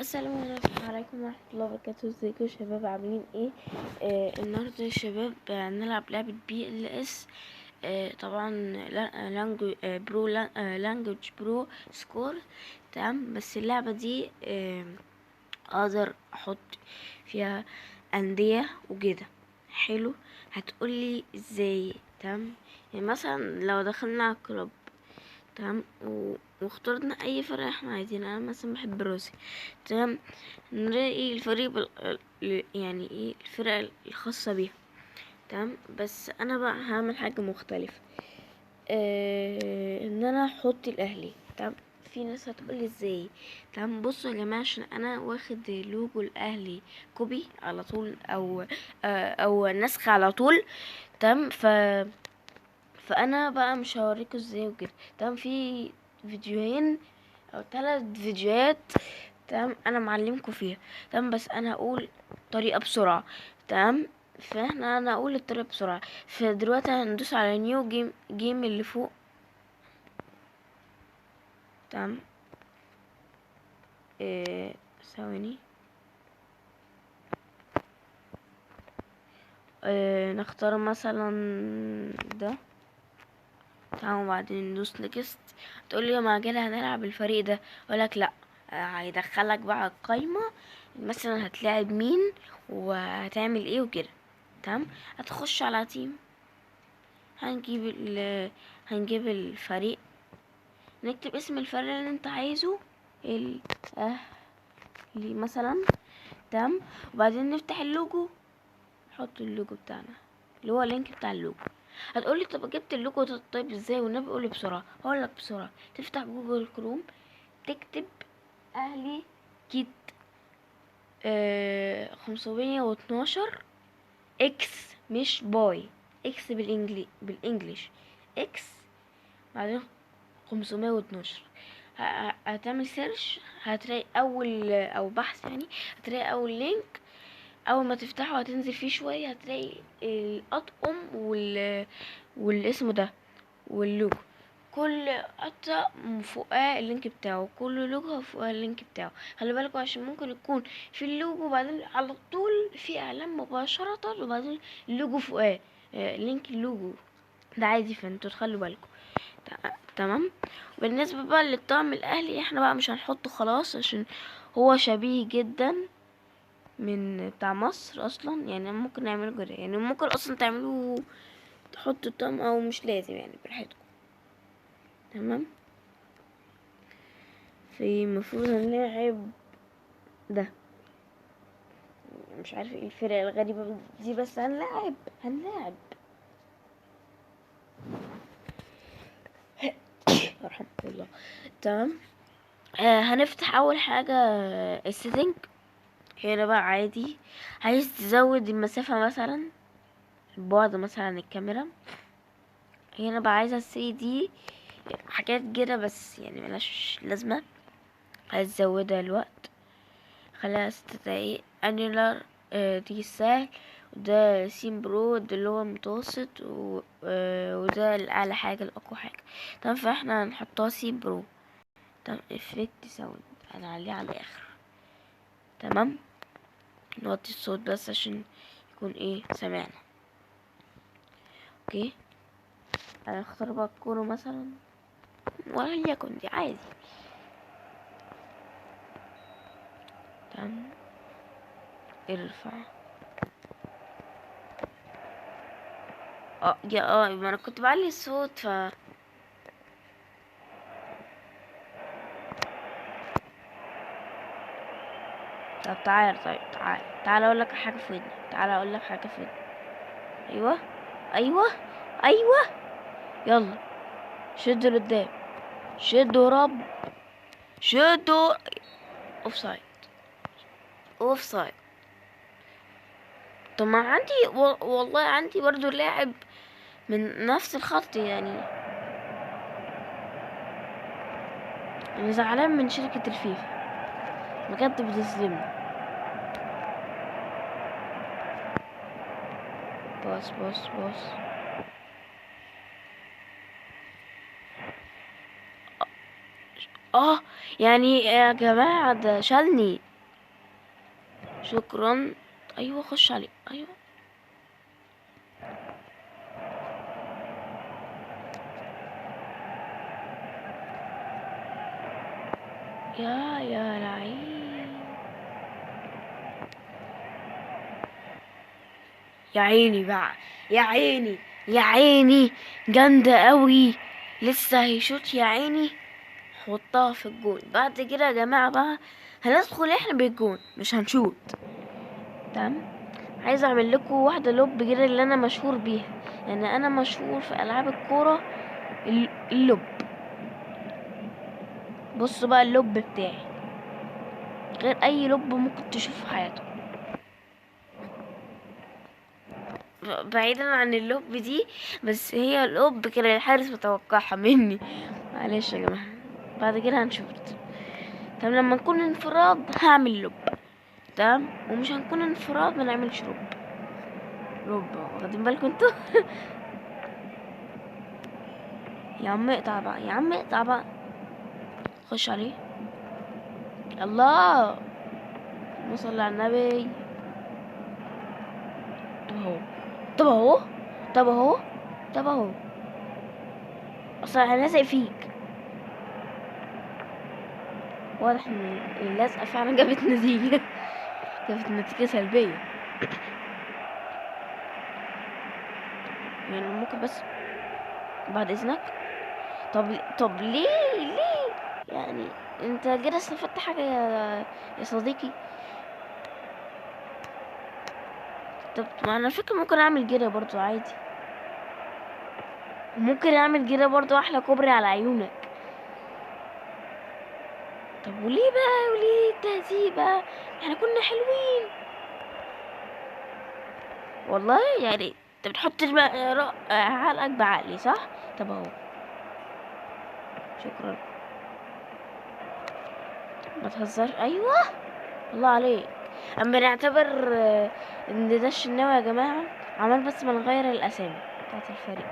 السلام عليكم ورحمة الله وبركاته. ازيكم يا شباب؟ عاملين ايه؟ النهارده يا شباب هنلعب لعبة BLS. طبعا لانجوج برو لانجوج برو سكور. تمام، بس اللعبة دي اقدر احط فيها اندية وكده. حلو، هتقولي ازاي؟ تمام، يعني مثلا لو دخلنا على كلوب، تمام، واخترنا اي فرق احنا عايزين. انا مثلا بحب روسي، تمام، نلاقي الفريق يعني ايه الفرق الخاصة بيها. تمام، بس انا بقى هعمل حاجة مختلفة. ان انا احط الاهلي. تمام، في ناس هتقولي ازاي؟ تمام، بصوا يا جماعه، عشان انا واخد لوجو الاهلي كوبي على طول، او نسخ على طول. تمام، فانا بقى مش هوريكم ازاي وكده. تمام، في فيديوهين او 3 فيديوهات، تمام، انا معلمكم فيها. تمام، بس انا هقول طريقه بسرعه. تمام، انا هقول الطريقه بسرعه. فدلوقتي هندوس على نيو جيم اللي فوق. تمام، ثواني. نختار مثلا ده. تمام، وبعدين ندوس نيكست. تقولي ما كده هنلعب الفريق ده، اقولك لا. هيدخلك بقى القايمة، مثلا هتلاعب مين وهتعمل ايه وكده. تمام، هتخش على تيم. هنجيب هنجيب الفريق، نكتب اسم الفريق اللي انت عايزه، الاهلي مثلا. تمام، وبعدين نفتح اللوجو، نحط اللوجو بتاعنا اللي هو اللينك بتاع اللوجو. هتقولي طب جبت اللوجو ده طيب ازاي؟ والنبي قولي بسرعه. هقولك بسرعه. تفتح جوجل كروم، تكتب اهلي كيت 512 اكس، مش باي. اكس بالانجليش اكس، بعدين 512. هتعمل سيرش، هتلاقي اول او بحث يعني، هتلاقي اول لينك. اول ما تفتحه هتنزل فيه شويه، هتلاقي الاطقم والاسم ده واللوجو. كل قطع فوقها اللينك بتاعه، كل لوجو فوقها اللينك بتاعه. خلي بالكوا عشان ممكن يكون في اللوجو وبعدين على طول في اعلان مباشرة، وبعدين اللوجو فوقها لينك اللوجو ده عادي، فانتوا تخلوا بالكوا. تمام. بالنسبة بقى للطعم الاهلي، احنا بقى مش هنحطه خلاص عشان هو شبيه جدا من بتاع مصر اصلا. يعني ممكن نعمله كده، يعني ممكن اصلا تعملوه تحطوا الطعم او مش لازم، يعني براحتكم. تمام، في المفروض هنلاعب ده، مش عارف ايه الفرق الغريبة دي، بس هنلاعب رحمة الله. تمام، هنفتح اول حاجة السيتنج. هنا بقى عادي، عايز تزود المسافة مثلا، البعد مثلا عن الكاميرا. هنا بقى عايزة السي دي حاجات كده، بس يعني ملهاش لازمة. عايز تزودها الوقت، خليها 6 دقايق. انيلر دي سهل، وده سين برو ده اللي هو المتوسط، وده الاعلى حاجة الاقوى حاجة. تمام، فاحنا هنحطها سين برو. تمام، افكت ساوند هنعليه على الاخر. تمام، نوطي الصوت بس عشان يكون ايه سمعنا. اوكي، هنختار بقى الكورة مثلا، وليكن دي عادي. تمام، ارفع. ما انا كنت بعلي الصوت طب تعال، طيب تعال اقول لك حاجه في ودني. تعال اقول لك حاجه في ودني. ايوه، ايوه، ايوه، يلا شدوا لقدام، شدوا رب، شدوا. اوف سايد، اوف سايد. طب ما عندي والله عندي برضو لاعب من نفس الخط يعني. انا زعلان من شركه الفيفا، بجد بتظلمني. باص باص باص. اه يعني يا جماعه ده شالني. شكرا. ايوه خش عليه. ايوه يا لعين. يا عيني بقى، يا عيني، يا عيني، جامدة قوي. لسه هيشوط يا عيني. حطها في الجون. بعد كده يا جماعة بقى هندخل احنا بالجون، مش هنشوط. تمام. عايز اعمل لكم واحدة لوب كده اللي انا مشهور بيها، يعني انا مشهور في العاب الكورة اللوب. بصوا بقى اللوب بتاعي غير اي لوب ممكن تشوفه في حياتك. بعيدا عن اللوب دي، بس هي اللوب كده الحارس متوقعها مني. معلش يا جماعة، بعد كده هنشوف. طب لما نكون انفراد هعمل لوب، تمام، ومش هنكون انفراد ما نعملش لوب. واخدين بالكم انتوا؟ يا عم اقطع بقى، يا عم اقطع بقى. خش عليه. الله، اللهم صل على النبي. طب اهو، طب اهو، طب اهو، طب اهو. اصلا انا لازق فيك. واضح ان اللزقه فعلا جابت نتيجه. جابت نتيجه سلبيه. يعني ممكن بس بعد اذنك. طب ليه يعني انت كده استفدت حاجه يا صديقي؟ طب ما انا فكرة ممكن اعمل كده برضو عادي، وممكن اعمل كده برضو احلى كوبري على عيونك. طب وليه بقى، وليه التهزيق بقى؟ احنا كنا حلوين والله. يعني انت بتحط عقلك بعقلي صح؟ طب اهو، شكرا. ما تهزرش. ايوه، الله عليك. اما نعتبر ان ده الشناوي يا جماعه، عمال بس ما نغير الاسامي بتاعت الفريق.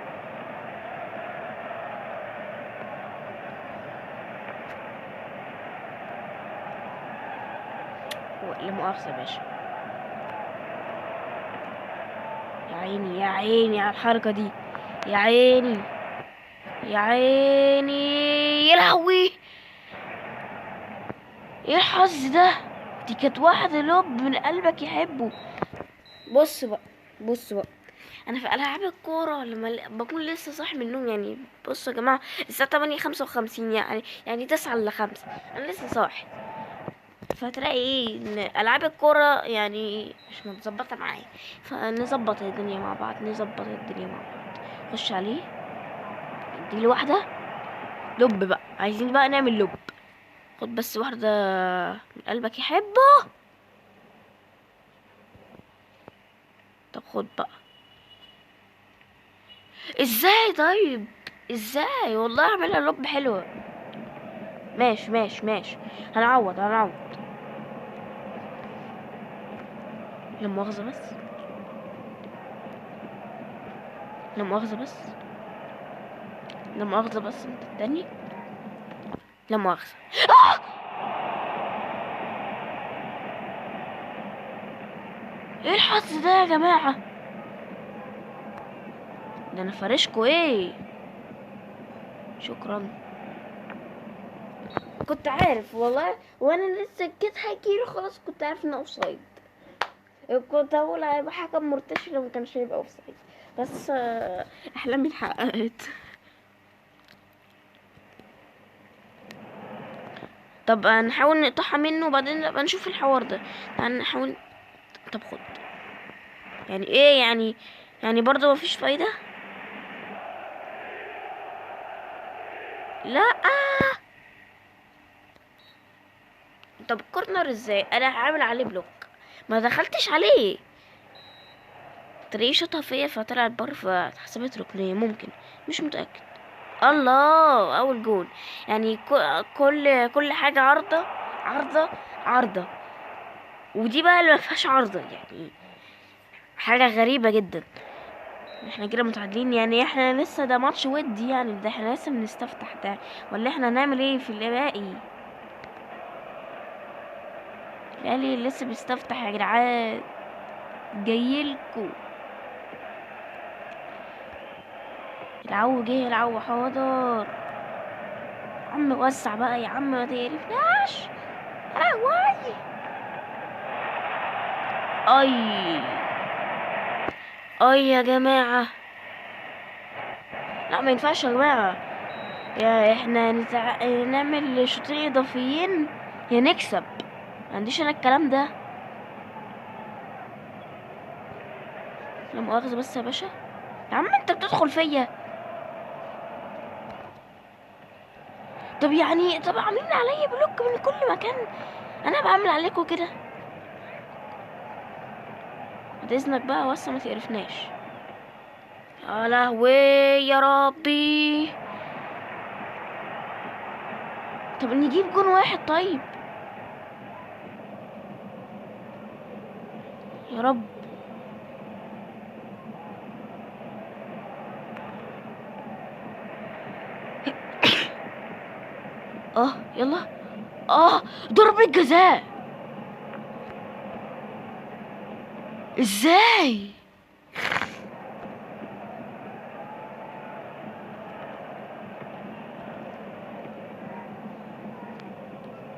لا مؤاخذه يا باشا. يا عيني، يا عيني على الحركه دي. يا عيني، يا عيني، يا لهوي، ايه الحظ ده؟ دي كانت واحدة لوب من قلبك يحبه. بص بقى، بص بقى، انا في العاب الكوره لما بكون لسه صاحي من النوم، يعني بصوا يا جماعه الساعه 8:55، يعني 9:05 انا لسه صاحي. فتلاقي ايه ان العاب الكوره يعني مش متظبطه معايا، فنظبط الدنيا مع بعض، نظبط الدنيا مع بعض. خش عليه، اديله واحده لوب بقى. عايزين بقى نعمل لوب. خد بس واحده من قلبك يحبه. طب خد بقى. ازاي طيب؟ ازاي؟ والله اعملها لوب حلوه. ماشي ماشي ماشي، هنعوض. لا مؤاخذة بس، لا مؤاخذة بس، لا مؤاخذة بس، انت التاني. لا مؤاخذة. ايه الحظ ده يا جماعة؟ ده انا فارشكوا ايه. شكرا. كنت عارف والله، وانا لسه كده هيجيله خلاص، كنت عارف انه اوفسايد. كنت هقول هيبقى حكم مرتشي لو ما كانش هيبقى اوفسايد، بس احلامي اتحققت. طب نحاول نقطعها منه وبعدين نبقى نشوف الحوار ده. يعني نحاول. طب خد. يعني ايه يعني برضه مفيش فايدة. لا. طب الكورنر ازاي؟ انا هعمل عليه بلوك، ما دخلتش عليه. تلاقيه شاطها فيا فطلعت بره فاتحسبت ركنية ممكن، مش متأكد. الله، اول جول. يعني كل حاجة عارضة، عارضة، عارضة. ودي بقى اللي ما فيهاش عارضة، يعني حاجة غريبة جدا. احنا كده متعادلين، يعني احنا لسه ده ماتش ودي، يعني ده احنا لسه بنستفتح ده، ولا احنا هنعمل ايه في الباقي؟ يعني لسه بيستفتح يا جدعان، جايلكوا. العو جه، العو حاضر. يا عم وسع بقى يا عم، ما تقرفناش. واي. اي اي يا جماعة، لا ما ينفعش يا جماعة. يا احنا نعمل شوطين اضافيين يا نكسب. ما عنديش انا الكلام ده. لا مؤاخذة بس يا باشا. يا عم انت بتدخل فيا. طب يعني طب عاملين عليا بلوك من كل مكان، انا بعمل عليكم كده. بعد اذنك بقى وسع ما تقرفناش. يا لهوي يا ربي. طب نجيب جون واحد طيب يا رب. يلا. ضربة جزاء. ازاي؟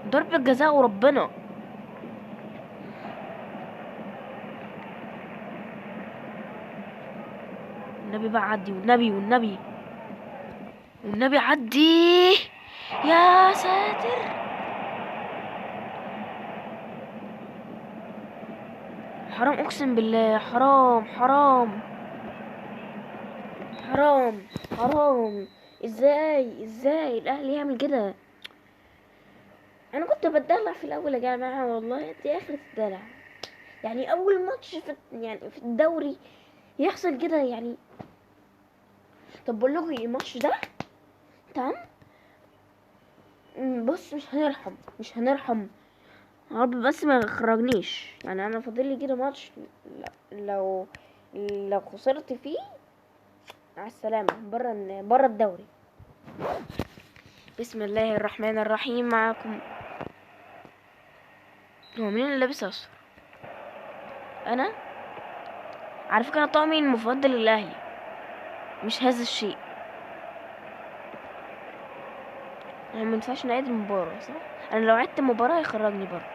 ضربة جزاء وربنا. النبي بقى عدي، والنبي والنبي والنبي عدي. يا ساتر. حرام اقسم بالله، حرام حرام حرام حرام. ازاي الاهلي يعمل كده؟ انا كنت بتدلع في الاول يا جماعه، والله دي اخرة الدلع. يعني اول ماتش يعني في الدوري يحصل كده يعني. طب بقول لكم ايه، الماتش ده تمام. بص مش هنرحم يا رب، بس ما يخرجنيش. يعني انا فاضل لي كده ماتش، لو لو خسرت فيه مع السلامه، بره الدوري. بسم الله الرحمن الرحيم. معكم. هو مين اللي لابس اصفر؟ انا على فكره طعمي المفضل الاهلي، مش هذا الشيء. انا ما ينفعش نعيد المباراه صح؟ انا لو عدت المباراه يخرجني بره.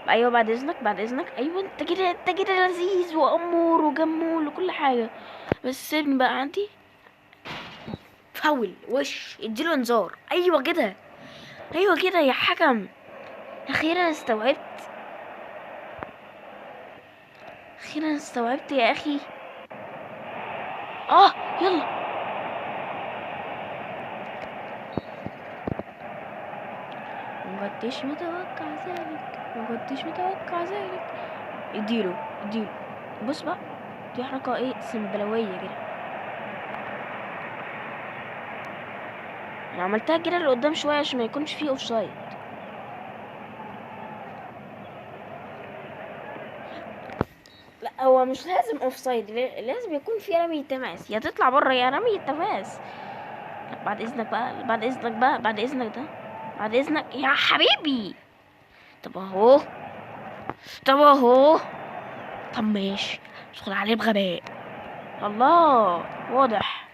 ايوه بعد اذنك بعد اذنك. ايوه انت كده لذيذ وامور وجمول وكل حاجه، بس سيبني بقى عندي. فاول وش، اديله انذار. ايوه كده، ايوه كده يا حكم. اخيرا استوعبت، اخيرا استوعبت يا اخي. يلا. ما كنتش متوقع ذلك، ما كنتش متوقع ذلك. اديله. بص بقى، دي حركه ايه سنبلويه كده. انا عملتها كده لقدام شويه عشان ما يكونش فيه اوفسايد. لا هو مش لازم اوفسايد، لازم يكون في رمي تماس، يا تطلع بره يا رمي تماس. بعد اذنك بقى بعد اذنك بقى بعد اذنك ده بعد اذنك يا حبيبي. طب اهو طب اهو طب ماشي. ادخل عليه بغباء. الله واضح.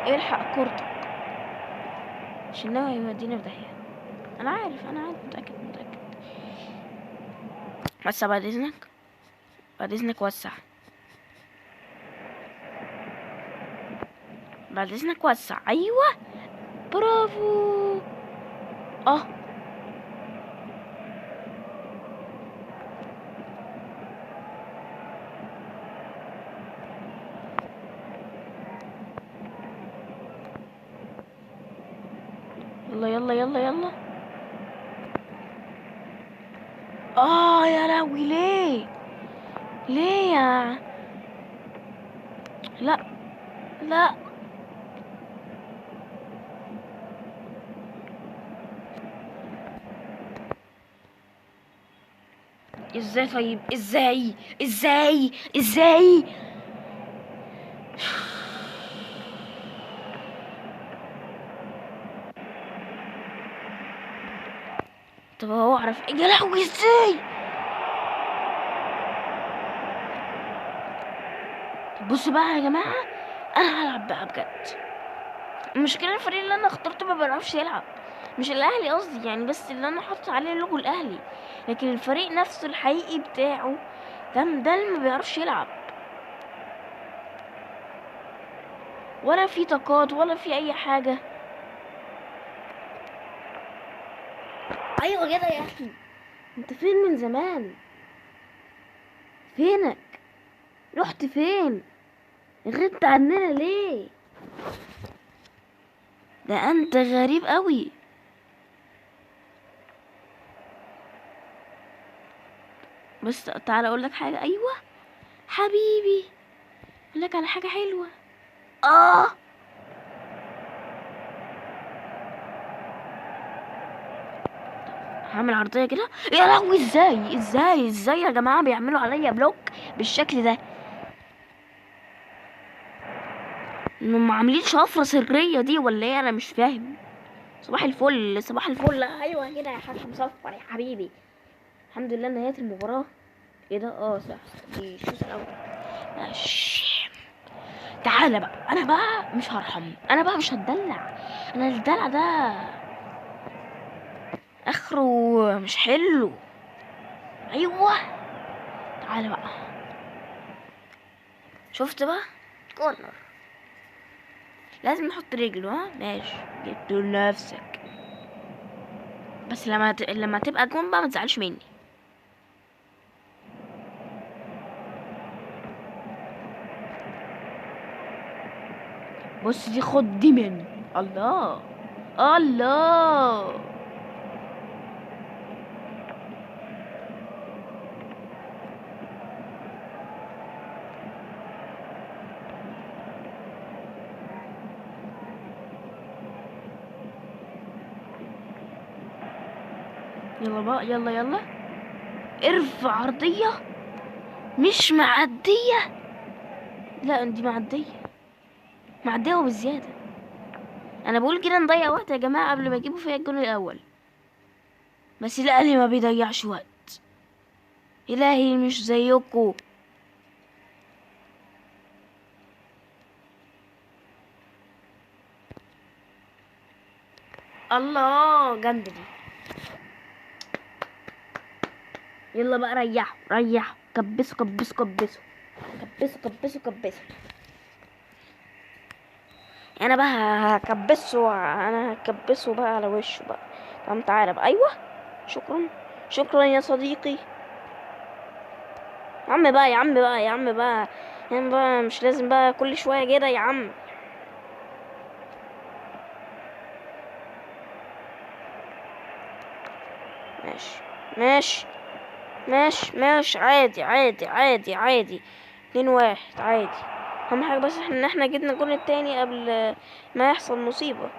الحق كورتك، عشان ناوي يودينا في داهية. انا عارف متأكد. وسع بعد اذنك، بعد اذنك وسع، بعد اذنك وسع. ايوه برافو. اه يلا. يا لهوي ليه يا لا. ازاي طيب؟ ازاي؟ طب هو اعرف ايه؟ يا لهوي ازاي؟ طب بصوا بقى يا جماعه، انا هلعب بقى بجد. المشكله الفريق اللي انا اخترته ما بيعرفش يلعب، مش الاهلي قصدي يعني، بس اللي انا حاطط عليه اللوجو الاهلي، لكن الفريق نفسه الحقيقي بتاعه ده اللي ما بيعرفش يلعب، ولا في طاقات ولا في اي حاجه. ايوه كده يا اخي، انت فين من زمان؟ فينك؟ رحت فين؟ غبت عننا ليه؟ ده انت غريب قوي. بس تعالى اقول لك حاجه. ايوه حبيبي، اقول لك على حاجه حلوه. اه هعمل عرضيه كده. يا لهوي ازاي يا جماعه بيعملوا عليا بلوك بالشكل ده؟ انهم عاملين شفره سريه دي ولا ايه؟ انا مش فاهم. صباح الفل صباح الفل. ايوه كده يا حاج مصفر يا حبيبي. الحمد لله نهايه المباراه. ايه ده؟ صح، دي الشوط الاول. ماشي. تعالى بقى، انا بقى مش هرحم، انا بقى مش هتدلع. انا الدلع ده اخره مش حلو. ايوه تعالى بقى. شفت بقى؟ كورنر. لازم نحط رجله. ماشي، جبت لنفسك. بس لما تبقى جون بقى ما تزعلش مني. بص دي، خد دي مني. الله الله. يلا بقى، يلا يلا. ارفع عرضية مش معدية. لا دي معدية وبزيادة. انا بقول كده نضيع وقت يا جماعة قبل ما يجيبوا فيها الجون الاول، بس الاهلي ما بيضيعش وقت. الهي مش زيكو. الله جامدة دي. يلا بقى ريحوا كبسوا كبسوا كبسوا كبسوا كبسوا كبسوا. انا بقى هكبسه، انا هكبسه بقى على وشه بقى. طب تعالى بقى. ايوه شكرا، شكرا يا صديقي. يا عم بقى يا عم بقى يا عم بقى يا عم بقى، مش لازم بقى كل شوية كده يا عم. ماشي ماشي ماشي عادي عادي عادي عادي. 2-1 عادي. اهم حاجة بس ان احنا جبنا الجون التاني قبل ما يحصل مصيبة.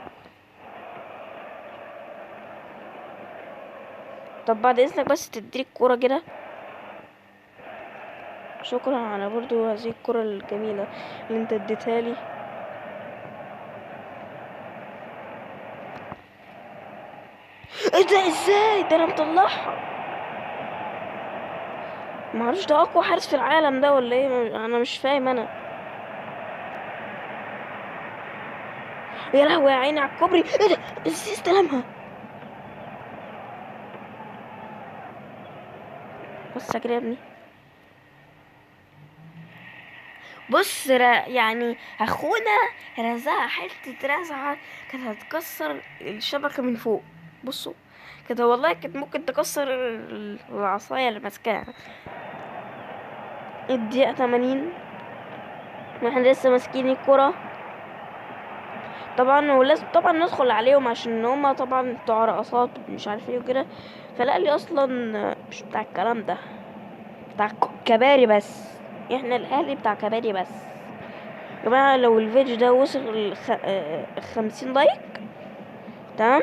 طب بعد اذنك بس تديني الكورة كده. شكرا على برضو هذه الكرة الجميلة اللي انت اديتها لي. ايه ده؟ ازاي ده انا مطلعها؟ معرفش ده اقوى حارس في العالم ده ولا ايه؟ انا مش فاهم انا. يا لهوي يا عيني على الكوبري. ايه ده؟ ازاي استلمها؟ بص كده يا ابني. بص يعني اخونا رزعها حته رزعه كانت هتكسر الشبكه من فوق. بصوا كده، والله كانت ممكن تكسر العصايه اللي ماسكاها. الدقيقه 80 واحنا لسه ماسكين الكره طبعا، ولازم طبعا ندخل عليهم عشان هما طبعا بتوع رقصات مش عارف ايه وكده. فلا لي اصلا مش بتاع الكلام ده، بتاع كباري بس. احنا الاهلي بتاع كباري بس. يا جماعه لو الفيديو ده وصل 50 لايك، تمام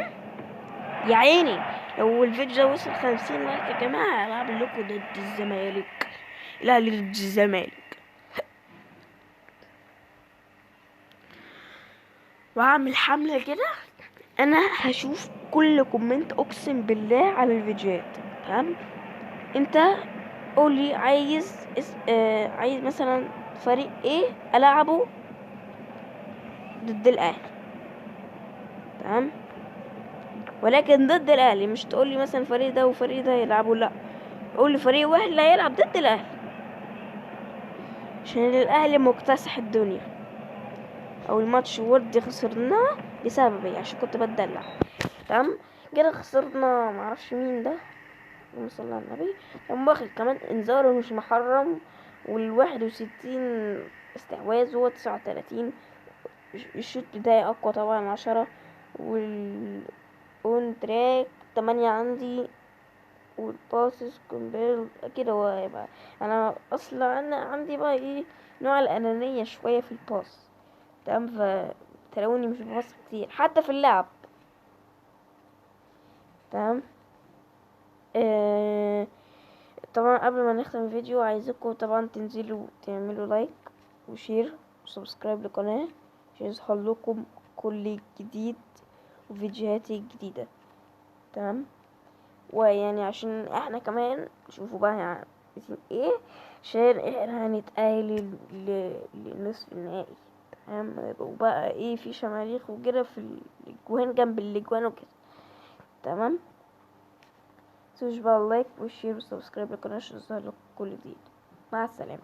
يا عيني، لو الفيديو ده وصل 50 لايك يا جماعه هلعب لكم ضد الزمالك، الاهلي ضد الزمالك. وهعمل حمله كده. انا هشوف كل كومنت اقسم بالله على الفيديوهات. تمام. انت قولي عايز مثلا فريق ايه العبه ضد الاهلي. تمام. ولكن ضد الاهلي، مش تقولي مثلا الفريق ده وفريق ده يلعبوا، لا، قولي فريق واحد لا يلعب ضد الاهلي، عشان الاهلي مكتسح الدنيا. او الماتش ودي خسرناه بسببي عشان كنت بتدلع. تمام. كده خسرنا معرفش مين ده، اللهم صل على النبي. كان واخد كمان انذار ومش محرم، وال61 استحواذ هو 39. الشوط بتاعي اقوى طبعا 10، والاون تراك 8 عندي، والباسس كومبير كده هو هيبقى. انا اصلا انا عندي بقى ايه، نوع الانانية شوية في الباس. تمام. فتلاقوني مش بباص كتير حتى في اللعب. تمام. آه طبعا قبل ما نختم الفيديو عايزكم طبعا تنزلوا تعملوا لايك وشير وسبسكرايب للقناة عشان يظهر لكم كل جديد وفيديوهاتي الجديدة. تمام. ويعني عشان احنا كمان نشوفوا بقى عايزين ايه، عشان احنا هنتأهل لنصف النهائي. تمام. وبقى ايه في شماريخ وكده في الاجوان جنب الاجوان وكده. تمام. متنسوش بقى اللايك والشير والسبسكرايب للقناة عشان يظهر لكم كل جديد. مع السلامة.